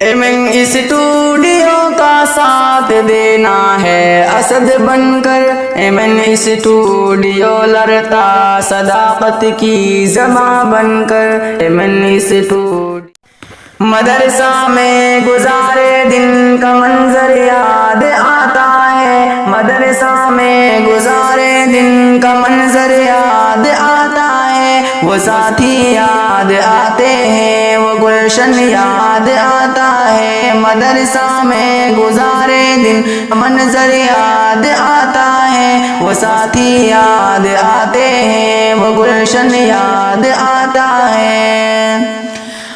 Aiman studio کا ساتھ دینا ہے اسد بن کر، ایمن اسٹوڈیو لڑتا صداقت کی زباں بن کر، ایمن اسٹوڈیو مدرسہ میں گزارے دن کا منظر یاد آتا ہے، مدرسہ میں گزارے دن کا منظر یاد آتا ہے، وہ ساتھی یاد آتے ہیں، وہ گلشن یاد آتا ہے، مدرسہ میں گزارے دن کا منظر یاد آتا ہے، وہ ساتھی یاد آتے ہیں، وہ گلشن یاد آتا ہے۔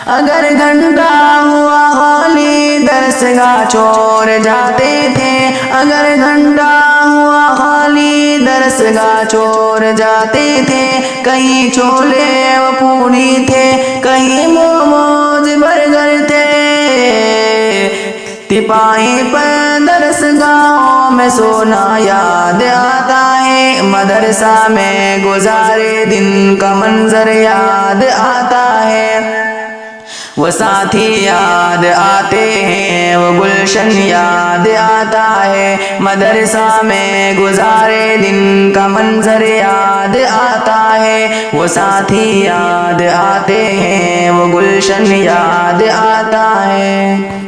اگر گھنٹہ ہوا خالی درسگاہ چھوڑ جاتے تھے، اگر گھنٹہ ہوا خالی درسگاہ چھوڑ جاتے تھے، کہیں چھولے و پوری تھے، کہیں موموز برگر تھے، تپاہی پر درسگاہوں میں سونا یاد آتا ہے، مدرسہ میں گزارے دن کا منظر یاد آتا ہے، وہ ساتھی یاد آتے ہیں، وہ گلشن یاد آتا ہے، مدرسہ میں گزارے دن کا منظر یاد آتا ہے، وہ ساتھی یاد آتے ہیں، وہ گلشن یاد آتا ہے۔